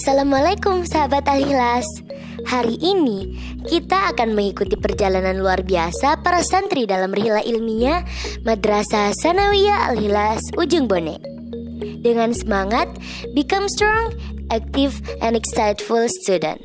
Assalamualaikum sahabat Al-Ikhlas. Hari ini kita akan mengikuti perjalanan luar biasa para santri dalam Rihla Ilmiah Madrasah Sanawiyah Al-Ikhlas Ujung Bone. Dengan semangat, become strong, active, and exciteful student.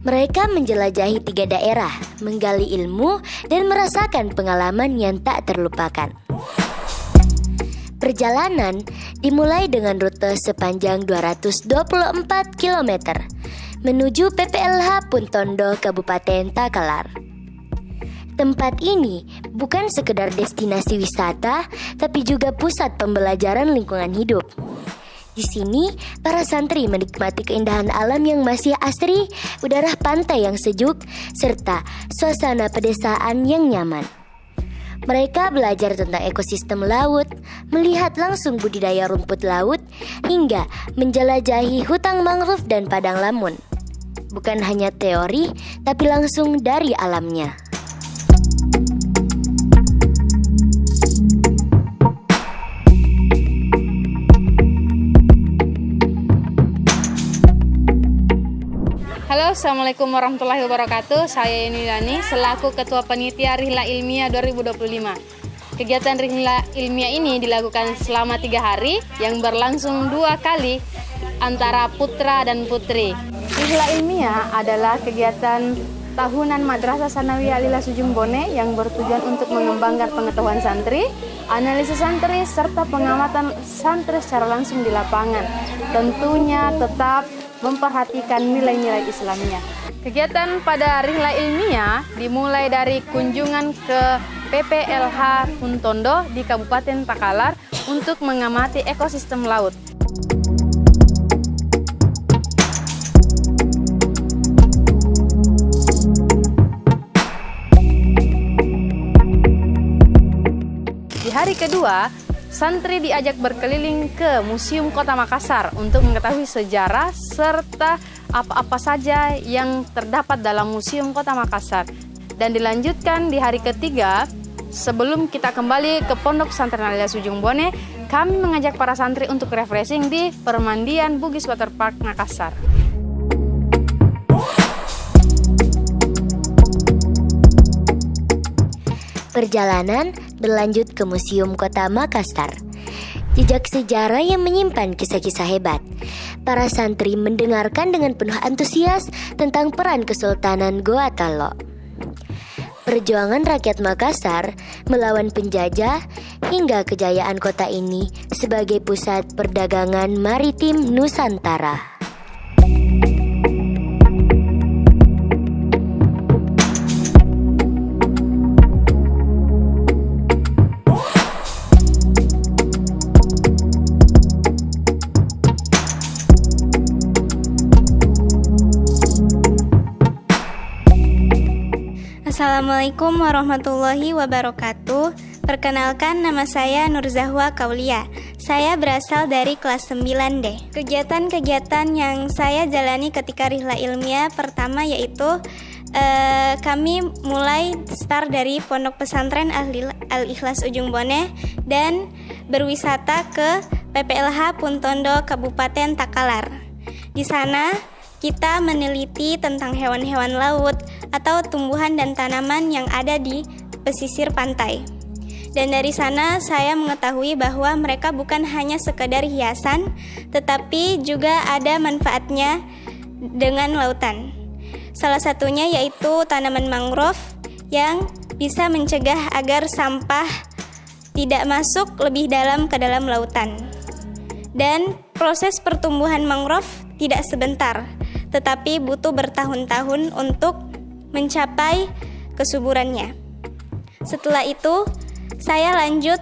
Mereka menjelajahi 3 daerah, menggali ilmu, dan merasakan pengalaman yang tak terlupakan. Perjalanan dimulai dengan rute sepanjang 224 km menuju PPLH Puntondo, Kabupaten Takalar. Tempat ini bukan sekedar destinasi wisata, tapi juga pusat pembelajaran lingkungan hidup. Di sini, para santri menikmati keindahan alam yang masih asri, udara pantai yang sejuk, serta suasana pedesaan yang nyaman. Mereka belajar tentang ekosistem laut, melihat langsung budidaya rumput laut, hingga menjelajahi hutan mangrove dan padang lamun. Bukan hanya teori, tapi langsung dari alamnya. Halo, Assalamualaikum warahmatullahi wabarakatuh. Saya Yeni Dani, selaku Ketua Panitia Rihla Ilmiah 2025. Kegiatan Rihla Ilmiah ini dilakukan selama 3 hari yang berlangsung 2 kali antara putra dan putri. Rihla Ilmiah adalah kegiatan tahunan Madrasah Sanawiyah Al-Ikhlas Ujung Bone yang bertujuan untuk mengembangkan pengetahuan santri, analisis santri, serta pengamatan santri secara langsung di lapangan. Tentunya tetap memperhatikan nilai-nilai Islamnya. Kegiatan pada Rihla Ilmiah dimulai dari kunjungan ke PPLH Puntondo di Kabupaten Takalar untuk mengamati ekosistem laut. Di hari kedua, santri diajak berkeliling ke Museum Kota Makassar untuk mengetahui sejarah serta apa-apa saja yang terdapat dalam Museum Kota Makassar. Dan dilanjutkan di hari ketiga, sebelum kita kembali ke Pondok Pesantren Al-Ikhlas Ujung Bone, kami mengajak para santri untuk refreshing di Permandian Bugis Waterpark Makassar. Perjalanan berlanjut ke Museum Kota Makassar. Jejak sejarah yang menyimpan kisah-kisah hebat. Para santri mendengarkan dengan penuh antusias tentang peran Kesultanan Goa Talo, perjuangan rakyat Makassar melawan penjajah, hingga kejayaan kota ini sebagai pusat perdagangan maritim Nusantara. Assalamualaikum warahmatullahi wabarakatuh. Perkenalkan, nama saya Nur Zahwa Kaulia. Saya berasal dari kelas 9D. Kegiatan-kegiatan yang saya jalani ketika Rihla Ilmiah pertama yaitu kami mulai start dari Pondok Pesantren Al-Ikhlas Ujung Bone dan berwisata ke PPLH Puntondo Kabupaten Takalar. Di sana kita meneliti tentang hewan-hewan laut atau tumbuhan dan tanaman yang ada di pesisir pantai. Dan dari sana saya mengetahui bahwa mereka bukan hanya sekedar hiasan, tetapi juga ada manfaatnya dengan lautan. Salah satunya yaitu tanaman mangrove yang bisa mencegah agar sampah tidak masuk lebih dalam ke dalam lautan. Dan proses pertumbuhan mangrove tidak sebentar, tetapi butuh bertahun-tahun untuk mencapai kesuburannya. Setelah itu, saya lanjut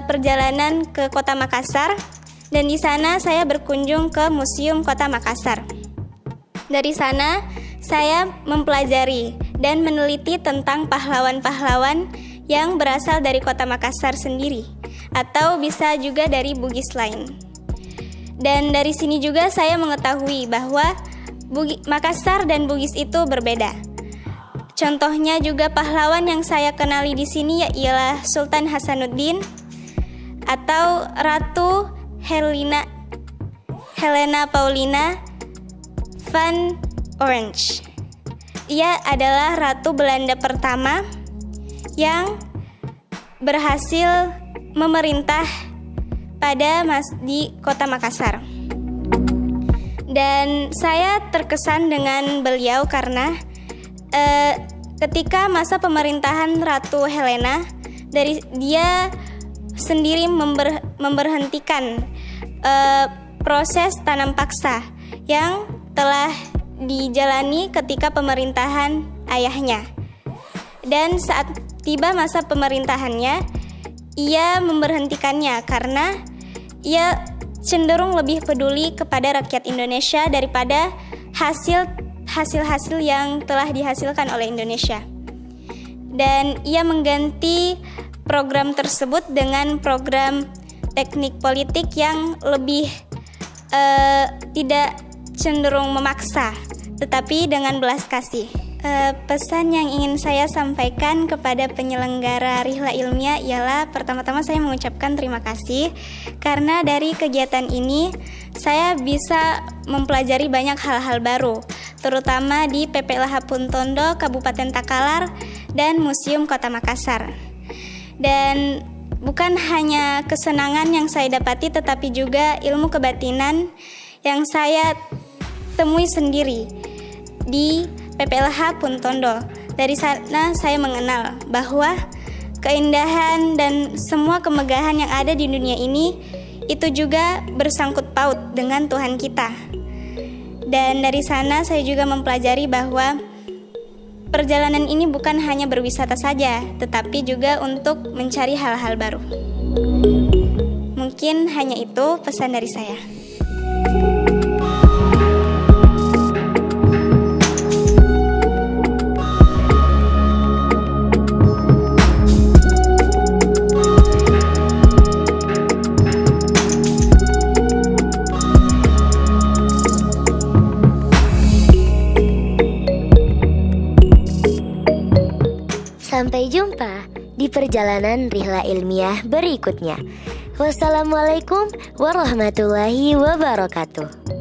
perjalanan ke Kota Makassar, dan di sana saya berkunjung ke Museum Kota Makassar. Dari sana, saya mempelajari dan meneliti tentang pahlawan-pahlawan yang berasal dari Kota Makassar sendiri, atau bisa juga dari Bugis lain. Dan dari sini juga saya mengetahui bahwa Makassar dan Bugis itu berbeda. Contohnya juga pahlawan yang saya kenali di sini ialah Sultan Hasanuddin atau Ratu Helena Paulina van Orange. Ia adalah ratu Belanda pertama yang berhasil memerintah di kota Makassar. Dan saya terkesan dengan beliau karena ketika masa pemerintahan Ratu Helena, dia sendiri memberhentikan proses tanam paksa yang telah dijalani ketika pemerintahan ayahnya. Dan saat tiba masa pemerintahannya, ia memberhentikannya karena ia cenderung lebih peduli kepada rakyat Indonesia daripada hasil-hasil yang telah dihasilkan oleh Indonesia. Dan ia mengganti program tersebut dengan program teknik politik yang lebih tidak cenderung memaksa, tetapi dengan belas kasih. Pesan yang ingin saya sampaikan kepada penyelenggara Rihla Ilmiah ialah pertama-tama saya mengucapkan terima kasih karena dari kegiatan ini saya bisa mempelajari banyak hal-hal baru, terutama di PPLH Puntondo, Kabupaten Takalar, dan Museum Kota Makassar. Dan bukan hanya kesenangan yang saya dapati, tetapi juga ilmu kebatinan yang saya temui sendiri di PPLH Puntondo. Dari sana saya mengenal bahwa keindahan dan semua kemegahan yang ada di dunia ini itu juga bersangkut paut dengan Tuhan kita. Dan dari sana saya juga mempelajari bahwa perjalanan ini bukan hanya berwisata saja, tetapi juga untuk mencari hal-hal baru. Mungkin hanya itu pesan dari saya. Sampai jumpa di perjalanan Rihla Ilmiah berikutnya. Wassalamualaikum warahmatullahi wabarakatuh.